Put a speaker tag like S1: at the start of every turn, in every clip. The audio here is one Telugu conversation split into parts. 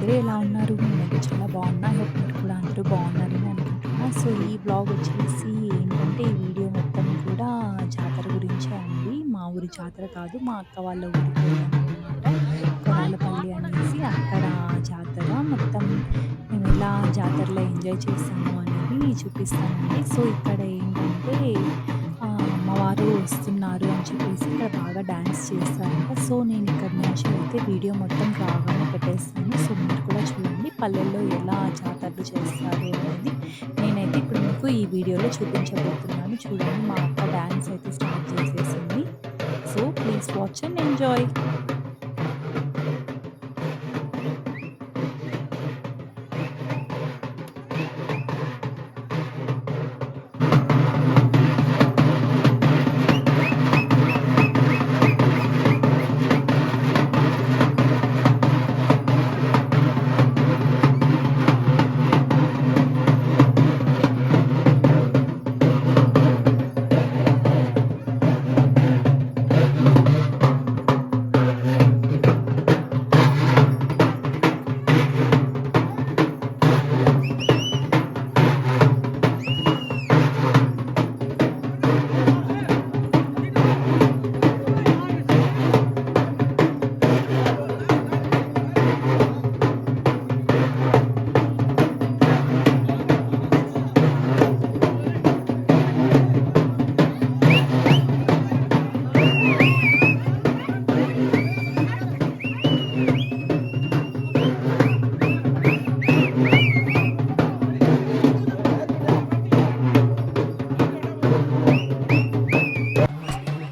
S1: అందరూ ఎలా ఉన్నారు? నేనైతే చాలా బాగున్నా. హోప్ మీరు కూడా అందరూ బాగున్నారని అనుకుంటున్నా. సో, ఈ వ్లాగ్ వచ్చేసి ఏంటంటే, ఈ వీడియో మొత్తం కూడా జాతర గురించే అండి. మా ఊరి జాతర కాదు, మా అక్క వాళ్ళ ఊరికి వెళ్ళామన్నమాట. కొరాలపల్లి అనేసి అక్కడ జాతర. మొత్తం మేము ఎలా జాతరలో ఎంజాయ్ చేసాము అనేది చూపిస్తానండి. సో, ఇక్కడ ఏంటంటే అమ్మవారు వస్తున్నారు అని చెప్పేసి ఇక్కడ బాగా డాన్స్ చేస్తారంట. సో, నేను ఇక్కడ నుంచి అయితే వీడియో మొత్తం రాగానే పెట్టేస్తాను. సో, మీరు కూడా చూడండి పల్లెల్లో ఎలా జాతరలు చేస్తారు అనేది నేనైతే ఇప్పుడు మీకు ఈ వీడియోలో చూపించబోతున్నాను. చూడండి మా అక్క డాన్స్ అయితే స్టార్ట్ చేసేసింది. So, please watch and enjoy.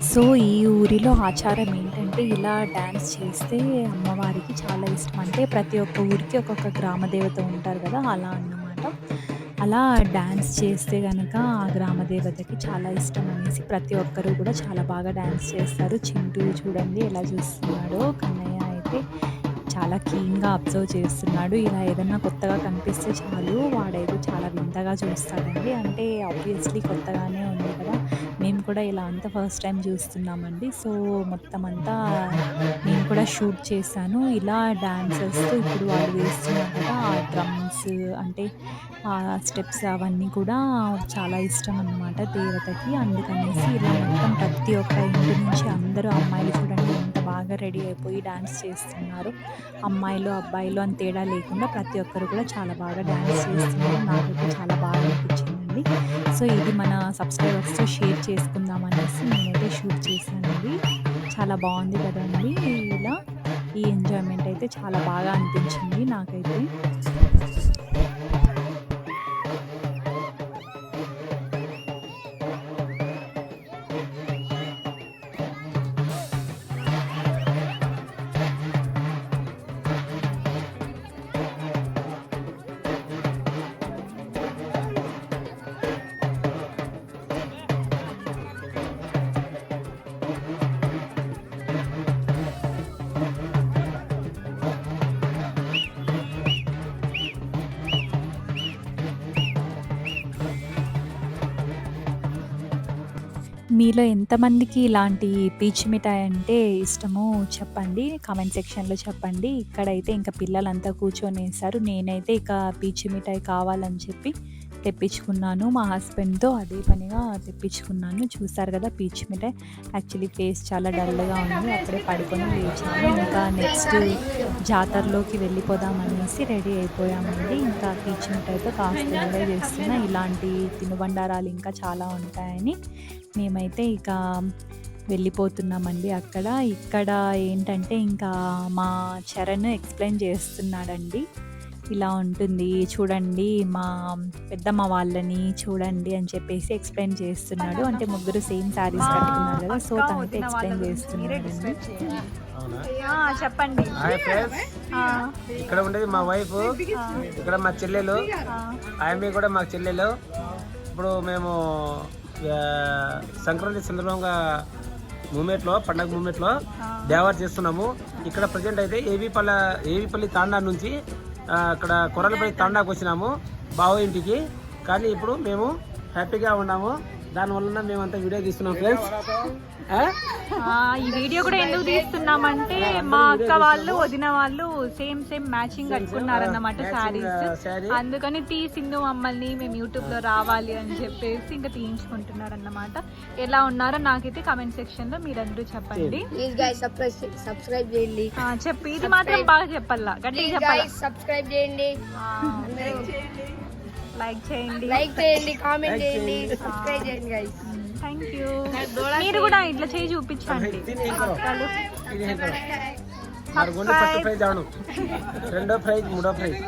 S1: So, ఈ ఊరిలో ఆచారం ఏంటంటే ఇలా డాన్స్ చేస్తే అమ్మవారికి చాలా ఇష్టం. అంటే ప్రతి ఒక్క ఊరికి ఒక్కొక్క గ్రామ దేవత ఉంటారు కదా! అలా అన్నమాట. అలా డాన్స్ చేస్తే గనక ఆ గ్రామ దేవతకి చాలా ఇష్టం అనేసి ప్రతి ఒక్కరు కూడా చాలా బాగా డాన్స్ చేస్తారు. చింటూ చూడండి ఎలా చూస్తున్నాడో. కన్నయ్య అయితే చాలా కీన్‌గా అబ్జర్వ్ చేస్తున్నాడు. ఇలా ఏదన్నా కొత్తగా కనిపిస్తే చాలు వాడైతే చాలా వింతగా చూస్తాడండి. అంటే ఆబ్వియస్‌లీ కొత్తగానే ఉంది కదా! మేము కూడా ఇలా అంతా ఫస్ట్ టైమ్ చూస్తున్నామండి. సో, మొత్తం అంతా నేను కూడా షూట్ చేశాను. ఇలా డాన్సర్స్ ఇప్పుడు వాళ్ళు వేస్తున్నారు కదా! ఆ డ్రమ్స్ అంటే ఆ స్టెప్స్ అవన్నీ కూడా చాలా ఇష్టం అన్నమాట దేవతకి. అందుకనేసి ఇలా మొత్తం ప్రతి ఒక్క ఇంటి నుంచి అందరూ అమ్మాయిలు చూడండి ఎంత బాగా రెడీ అయిపోయి డాన్స్ చేస్తున్నారు. అమ్మాయిలు, అబ్బాయిలు అని తేడా లేకుండా ప్రతి ఒక్కరు కూడా చాలా బాగా డాన్స్ చేస్తున్నారు. నాకైతే చాలా బాగా అనిపించిందండి. సో, ఇది మన సబ్స్క్రైబర్స్‌తో షేర్ చేసుకుందాం అనేసి నేనైతే షూట్ చేశానండి. చాలా బాగుంది కదండీ! ఇలా ఈ ఎంజాయ్‌మెంట్ అయితే చాలా బాగా అనిపించింది నాకైతే. మీలో ఎంతమందికి ఇలాంటి పీచు మిఠాయి అంటే ఇష్టమో చెప్పండి. కామెంట్ సెక్షన్‌లో చెప్పండి. ఇక్కడైతే ఇంకా పిల్లలంతా కూర్చొనేసారు. నేనైతే ఇక పీచు మిఠాయి కావాలని చెప్పి తెప్పించుకున్నాను. మా హస్బెండ్‌తో అదే పనిగా తెప్పించుకున్నాను. చూసారు కదా పీచు మిఠాయి. యాక్చువల్లీ ఫేస్ చాలా డల్‌గా ఉంది. అప్పుడే పడుకొని లేచాను. ఇంకా నెక్స్ట్ జాతరలోకి వెళ్ళిపోదాం అనేసి రెడీ అయిపోయామండి. ఇంకా పీచు మిఠాయితో కాస్త ఎంజాయ్ చేస్తున్నా. ఇలాంటి తినుబండారాలు ఇంకా చాలా ఉంటాయని మేమైతే ఇక వెళ్ళిపోతున్నామండి అక్కడ. ఇక్కడ ఏంటంటే ఇంకా మా చరణ్ ఎక్స్‌ప్లెయిన్ చేస్తున్నాడండి. ఇలా ఉంటుంది చూడండి మా పెద్దమ్మ వాళ్ళని చూడండి అని చెప్పేసి ఎక్స్‌ప్లెయిన్ చేస్తున్నాడు. అంటే ముగ్గురు సేమ్ శారీస్ కట్టుకున్నారు కదా! సో, తనైతే ఎక్స్‌ప్లెయిన్ చేస్తున్నాడండి. చెప్పండి.
S2: హాయ్ ఫ్రెండ్స్, ఇక్కడ ఉండేది మా వైఫ్, ఇక్కడ మా చెల్లెలు, ఆమె కూడా మా చెల్లెలు. ఇప్పుడు మేము సంక్రాంతి సందర్భంగా పండగ మూమెంట్లో దేవారు చేస్తున్నాము. ఇక్కడ ప్రజెంట్ అయితే ఏవిపల్లి తాండా నుంచి అక్కడ కొరలపల్లి తాండాకు వచ్చినాము బావ ఇంటికి. కానీ ఇప్పుడు మేము హ్యాపీగా ఉన్నాము. దానివల్ల మేమంతా వీడియో తీస్తున్నాం ఫ్రెండ్స్.
S1: ఈ వీడియో కూడా ఎందుకు తీస్తున్నామంటే మా అక్క వాళ్ళు వదిన వాళ్ళు సేమ్ మ్యాచింగ్ కట్టుకున్నారన్నమాట శారీస్. అందుకని తీసిండు మమ్మల్ని, మేము యూట్యూబ్ లో రావాలి అని చెప్పేసి ఇంకా తీయించుకుంటున్నారు అన్నమాట. ఎలా ఉన్నారో నాకైతే కమెంట్ సెక్షన్ లో మీరందరూ చెప్పండి.
S3: సబ్స్క్రైబ్ చేయండి.
S1: చెప్పి ఇది మాత్రం బాగా చెప్పాలా, గట్టిగా చెప్పాలా.
S3: సబ్స్క్రైబ్ చేయండి,
S1: లైక్ చేయండి,
S3: కామెంట్ చేయండి, సబ్స్క్రైబ్ చేయండి గైస్.
S1: Thank you. మీరు కూడా ఇట్లా చేయి చూపించండి.
S2: ఫస్ట్ ప్రైజ్ ఆడు, రెండో ప్రైజ్, మూడో ప్రైజ్.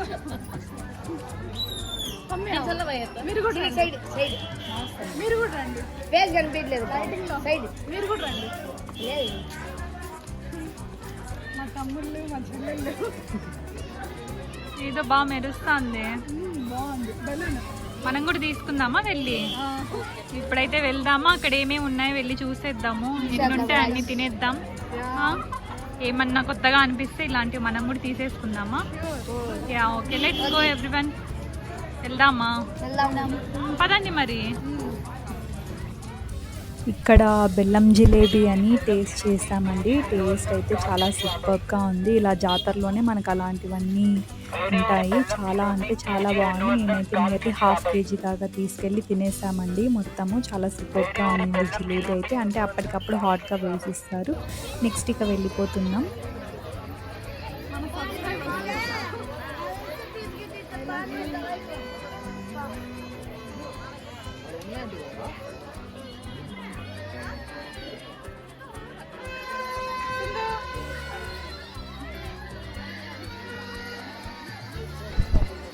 S1: మీరు కూడా
S3: సైడ్ సైడ్
S1: మీరు కూడా రండి.
S3: ఫేస్ కనిపించలేదు, సైడ్
S1: మీరు కూడా రండి. మా తమ్ముళ్ళు మా చెల్లెళ్ళు ఏదో బాగా మెరుస్తుంది. మనం కూడా తీసుకుందామా వెళ్ళి? ఇప్పుడైతే వెళ్దామా, అక్కడ ఏమేమి ఉన్నాయో వెళ్ళి చూసేద్దాము. ఎన్నుంటే అన్ని తినేద్దాం. ఏమన్నా కొత్తగా అనిపిస్తే ఇలాంటివి మనం కూడా తీసేసుకుందామా? Okay, let's go everyone. వెళ్దామా? పదండి మరి. ఇక్కడ బెల్లం జిలేబీ అని టేస్ట్ చేసామండి. టేస్ట్ అయితే చాలా సూపర్గా ఉంది. ఇలా జాతరలోనే మనకు అలాంటివన్నీ ఉంటాయి. చాలా అంటే చాలా బాగుంది. నేనైతే నియర్లీ ½ kg దాకా తీసుకెళ్ళి తినేసామండి. మొత్తము చాలా సూపర్గా ఉంది జిలేబీ అయితే. అంటే అప్పటికప్పుడు హాట్గా వేసిస్తారు. నెక్స్ట్ ఇక వెళ్ళిపోతున్నాం.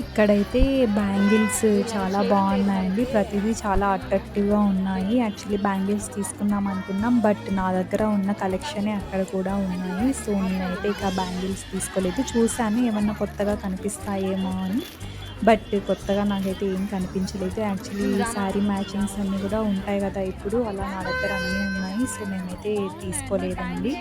S1: ఇక్కడైతే బ్యాంగిల్స్ చాలా బాగున్నాయండి. ప్రతిదీ చాలా అట్రాక్టివ్గా ఉన్నాయి. యాక్చువల్లీ బ్యాంగిల్స్ తీసుకుందాం అనుకున్నాం, బట్ నా దగ్గర ఉన్న కలెక్షనే అక్కడ కూడా ఉన్నాయి. సో నేనైతే ఇక బ్యాంగిల్స్ తీసుకోలేదు. చూశాను ఏమన్నా కొత్తగా కనిపిస్తాయేమో అని, బట్ కొత్తగా నాకైతే ఏం కనిపించలేదు. యాక్చువల్లీ శారీ మ్యాచింగ్స్ అన్నీ కూడా ఉంటాయి కదా ఇప్పుడు, అలా నా దగ్గర అన్నీ ఉన్నాయి. సో మేమైతే తీసుకోలేదండి.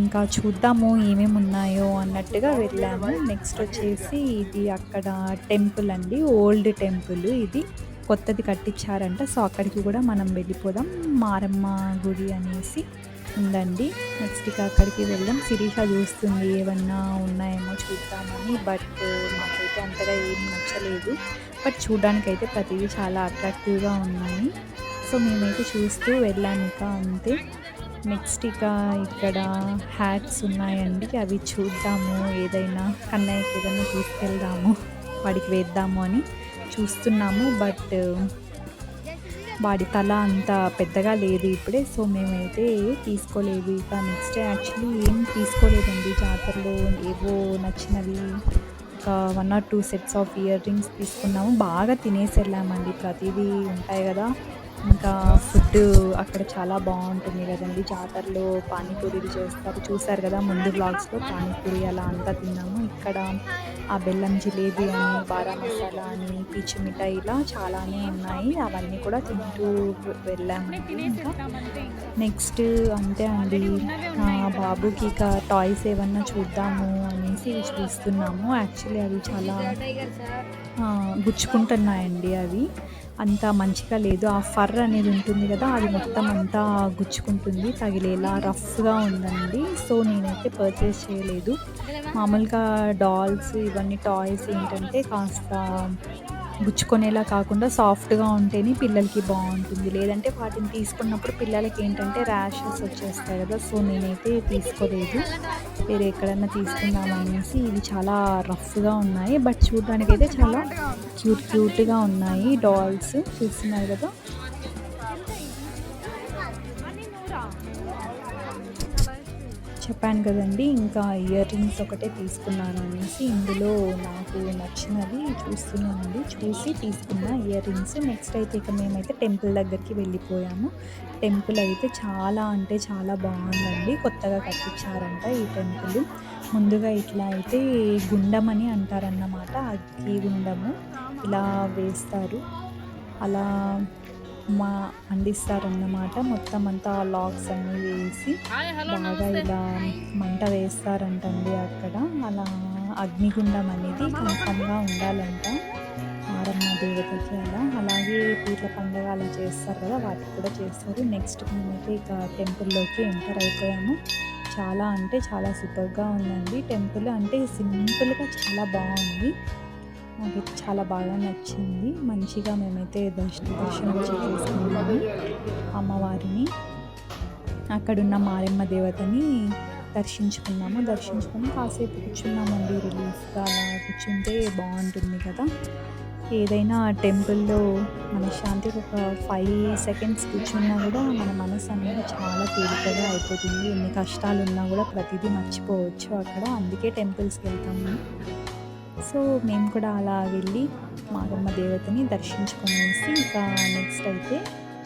S1: ఇంకా చూద్దాము ఏమేమి ఉన్నాయో అన్నట్టుగా వెళ్ళాము. నెక్స్ట్ వచ్చేసి ఇది అక్కడ టెంపుల్ అండి, ఓల్డ్ టెంపుల్. ఇది కొత్తది కట్టించారంట. సో అక్కడికి కూడా మనం వెళ్ళిపోదాం. మారమ్మ గుడి అనేసి ఉందండి. నెక్స్ట్ ఇక అక్కడికి వెళ్దాం. శిరీష చూస్తుంది ఏమన్నా ఉన్నాయేమో చూద్దామని, బట్ మాకైతే అంతగా ఏం నచ్చలేదు. బట్ చూడడానికైతే ప్రతిదీ చాలా అట్రాక్టివ్గా ఉన్నాయి. సో మేమైతే చూస్తూ వెళ్ళాము ఇక అంతే. నెక్స్ట్ ఇక ఇక్కడ హ్యాట్స్ ఉన్నాయండి, అవి చూద్దాము. ఏదైనా కన్నయ్యకి ఏదైనా తీసుకెళ్దాము, వాడికి వేద్దాము అని చూస్తున్నాము. బట్ వాడి తల అంత పెద్దగా లేదు ఇప్పుడే. సో మేమైతే తీసుకోలేదు. ఇక నెక్స్ట్ యాక్చువల్లీ ఏం తీసుకోలేదండి జాతరలో. ఏవో నచ్చినవి ఒక 1 or 2 sets of ear rings తీసుకున్నాము. బాగా తినేసి వెళ్ళామండి. ప్రతిదీ ఉంటాయి కదా. ఇంకా ఫుడ్ అక్కడ చాలా బాగుంటుంది కదండి. జాతరలో పానీపూరీలు చేస్తారు, చూసారు కదా ముందు బ్లాగ్స్లో. పానీపూరి అలా అంతా తిన్నాము. ఇక్కడ ఆ బెల్లం జిలేబీ అని, బారా మసాలా అని, పీచు మిఠాయి ఇలా చాలానే ఉన్నాయి. అవన్నీ కూడా తింటూ వెళ్ళాము. ఇంకా నెక్స్ట్ అంతే అండి, బాబుకి ఇక టాయ్స్ ఏమన్నా చూద్దాము అనేసి చూస్తున్నాము. యాక్చువల్లీ అవి చాలా గుచ్చుకుంటున్నాయండి. అవి అంత మంచిగా లేదు. ఆ ఫర్ అనేది ఉంటుంది కదా, అది మొత్తం అంతా గుచ్చుకుంటుంది, తగిలేలా రఫ్గా ఉందండి. సో నేనైతే పర్చేస్ చేయలేదు. మామూలుగా డాల్స్ ఇవన్నీ టాయ్స్ ఏంటంటే కాస్త గుచ్చుకునేలా కాకుండా సాఫ్ట్గా ఉంటేనే పిల్లలకి బాగుంటుంది. లేదంటే వాటిని తీసుకున్నప్పుడు పిల్లలకి ఏంటంటే ర్యాషెస్ వచ్చేస్తాయి కదా. సో నేనైతే తీసుకోలేదు, వేరే ఎక్కడన్నా తీసుకుందామనేసి. ఇవి చాలా రఫ్గా ఉన్నాయి, బట్ చూడడానికి అయితే చాలా క్యూట్గా ఉన్నాయి. డాల్స్ చూస్తున్నారు కదా. చెప్పాను కదండి, ఇంకా ఇయర్ రింగ్స్ ఒకటే తీసుకున్నాను అనేసి. ఇందులో నాకు నచ్చినవి చూస్తున్నానండి, చూసి తీసుకున్న ఇయర్ రింగ్స్. నెక్స్ట్ అయితే ఇక మేమైతే టెంపుల్ దగ్గరికి వెళ్ళిపోయాము. టెంపుల్ అయితే చాలా అంటే చాలా బాగుందండి. కొత్తగా కట్టించారంట ఈ టెంపుల్. ముందుగా ఇట్లా అయితే గుండం అని అంటారన్నమాట, అగ్గి గుండము ఇలా వేస్తారు, అలా అందిస్తారన్నమాట. మొత్తం అంతా లాక్స్ అన్నీ వేసి బాగా ఇలా మంట వేస్తారంటండి అక్కడ. అలా అగ్నిగుండం అనేది కన్ఫర్మ్గా ఉండాలంట. మారమ్మ దేవతకి అలాగే పీర్ల పండగ అలా చేస్తారు కదా, వాటికి కూడా చేస్తారు. నెక్స్ట్ మేమైతే ఇక టెంపుల్లోకి ఎంటర్ అయిపోయాము. చాలా అంటే చాలా సూపర్గా ఉందండి టెంపుల్. అంటే సింపుల్గా చాలా బాగుంది. నాకైతే చాలా బాగా నచ్చింది. మంచిగా మేమైతే దర్శనం చేసుకున్నాము అమ్మవారిని. అక్కడున్న మారెమ్మ దేవతని దర్శించుకొని కాసేపు కూర్చున్నామండి. రిలీఫ్గా అలా కూర్చుంటే బాగుంటుంది కదా. ఏదైనా టెంపుల్లో మనశ్శాంతిగా ఒక 5 సెకండ్స్ కూర్చున్నా కూడా మన మనసు అనేది చాలా తేలికగా అయిపోతుంది. ఎన్ని కష్టాలున్నా కూడా ప్రతిదీ మర్చిపోవచ్చు అక్కడ. అందుకే టెంపుల్స్కి వెళ్తాము. సో మేము కూడా అలా వెళ్ళి మారమ్మ దేవతని దర్శించుకునేసి ఇక నెక్స్ట్ అయితే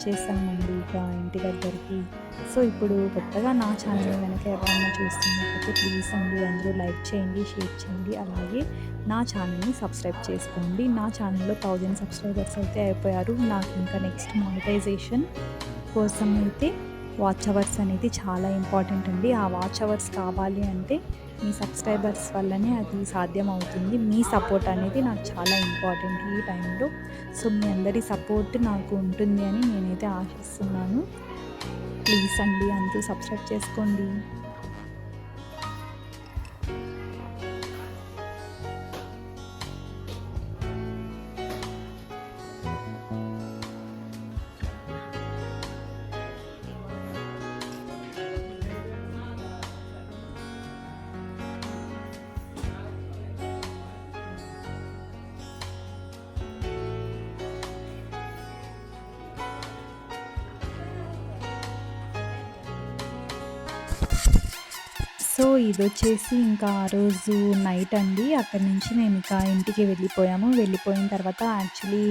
S1: చేసామండి ఇక ఇంటి దగ్గరికి. సో ఇప్పుడు కొత్తగా నా ఛానల్ కనుక ఎవరైనా చూస్తున్నట్లయితే ప్లీజ్ అండి అందరూ లైక్ చేయండి, షేర్ చేయండి, అలాగే నా ఛానల్ని సబ్స్క్రైబ్ చేసుకోండి. నా ఛానల్లో 1000 సబ్స్క్రైబర్స్ అయితే అయిపోయారు. నాకు ఇంకా నెక్స్ట్ మానిటైజేషన్ కోసం అయితే వాచ్ అవర్స్ అనేది చాలా ఇంపార్టెంట్ అండి. ఆ వాచ్ అవర్స్ కావాలి అంటే మీ సబ్స్క్రైబర్స్ వల్లనే అది సాధ్యం అవుతుంది. మీ సపోర్ట్ అనేది నాకు చాలా ఇంపార్టెంట్ ఈ టైంలో. సో మీ అందరి సపోర్ట్ నాకు ఉంటుంది అని నేనైతే ఆశిస్తున్నాను. ప్లీజ్ అండి అందరూ సబ్స్క్రైబ్ చేసుకోండి. సో ఇదొచ్చేసి ఇంకా ఆ రోజు నైట్ అండి. అక్కడి నుంచి మేము ఇక ఇంటికి వెళ్ళిపోయాము. వెళ్ళిపోయిన తర్వాత యాక్చువల్లీ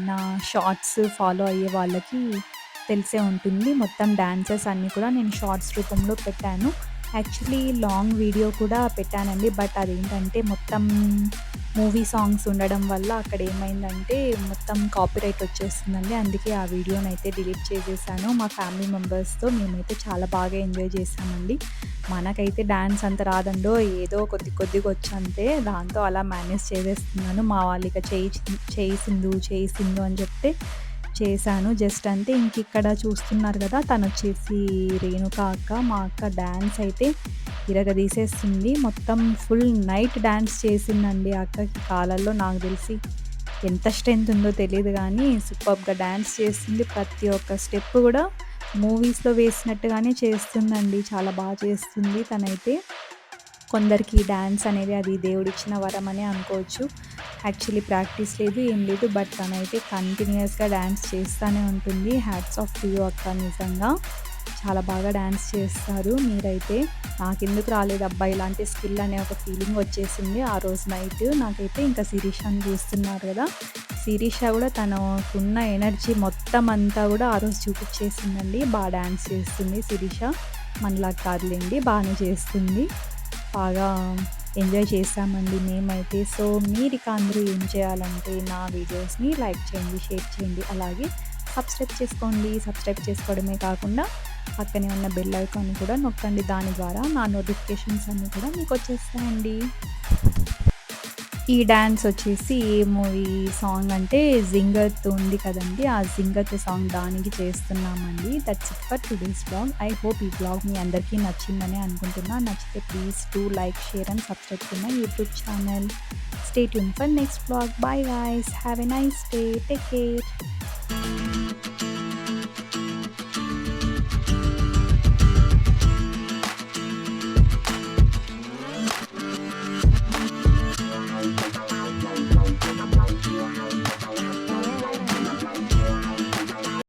S1: నా షార్ట్స్ ఫాలో అయ్యే వాళ్ళకి తెలిసే ఉంటుంది. మొత్తం డాన్సెస్ అన్నీ కూడా నేను షార్ట్స్ రూపంలో పెట్టాను. యాక్చువల్లీ లాంగ్ వీడియో కూడా పెట్టానండి. బట్ అదేంటంటే మొత్తం మూవీ సాంగ్స్ ఉండడం వల్ల అక్కడ ఏమైందంటే మొత్తం కాపీరైట్ వచ్చేస్తుందండి. అందుకే ఆ వీడియోనైతే డిలీట్ చేసేసాను. మా ఫ్యామిలీ మెంబర్స్తో మేమైతే చాలా బాగా ఎంజాయ్ చేసామండి. మనకైతే డ్యాన్స్ అంత రాదండో, ఏదో కొద్దిగా వచ్చంతే. దాంతో అలా మేనేజ్ చేసేస్తున్నాను. మా వాళ్ళు ఇక చేయి సింధు అని చెప్తే చేశాను జస్ట్ అంతే. ఇంక ఇక్కడ చూస్తున్నారు కదా, తను వచ్చేసి రేణుక అక్క. మా అక్క డ్యాన్స్ అయితే ఇరగదీసేస్తుంది. మొత్తం ఫుల్ నైట్ డ్యాన్స్ చేసిందండి అక్కకి. కాలల్లో నాకు తెలిసి ఎంత స్ట్రెంత్ ఉందో తెలియదు కానీ సూపర్గా డ్యాన్స్ చేస్తుంది. ప్రతి ఒక్క స్టెప్ కూడా మూవీస్లో వేసినట్టుగానే చేస్తుందండి. చాలా బాగా చేస్తుంది తనైతే. కొందరికి డ్యాన్స్ అనేది అది దేవుడిచ్చిన వరం అని అనుకోవచ్చు. యాక్చువల్లీ ప్రాక్టీస్ లేదు ఏం లేదు, బట్ తనైతే కంటిన్యూస్గా డ్యాన్స్ చేస్తూనే ఉంటుంది. హ్యాట్స్ ఆఫ్ టు యూ అక్క, నిజంగా చాలా బాగా డ్యాన్స్ చేస్తారు మీరైతే. నాకెందుకు రాలేదబ్బా ఇలాంటి స్కిల్ అనే ఒక ఫీలింగ్ వచ్చేసింది ఆ రోజు నైట్. నాకైతే ఇంకా శిరీషని చూస్తున్నారు కదా, శిరీష కూడా తనకున్న ఎనర్జీ మొత్తం అంతా కూడా ఆ రోజు చూపించేసిందండి. బాగా డ్యాన్స్ చేస్తుంది శిరీష, మనలా కాదులేండి, బాగానే చేస్తుంది. బాగా ఎంజాయ్ చేసామండి మేమైతే. సో మీరు ఇక అందరూ ఏం చేయాలంటే నా వీడియోస్ని లైక్ చేయండి, షేర్ చేయండి, అలాగే సబ్స్క్రైబ్ చేసుకోండి. సబ్స్క్రైబ్ చేసుకోవడమే కాకుండా పక్కనే ఉన్న బెల్ ఐకాన్ కూడా నొక్కండి. దాని ద్వారా నా నోటిఫికేషన్స్ అన్నీ కూడా మీకు వచ్చేస్తాయండి. ఈ డ్యాన్స్ వచ్చేసి ఏ మూవీ సాంగ్ అంటే జింగర్తో ఉంది కదండి, ఆ జింగర్తో సాంగ్ దానికి చేస్తున్నామండి. That's it for today's blog. I hope ఈ బ్లాగ్ మీ అందరికీ నచ్చిందని అనుకుంటున్నా. నచ్చితే please do like, share and subscribe to my YouTube channel. Stay tune for next blog. Bye guys, have a nice day, take care.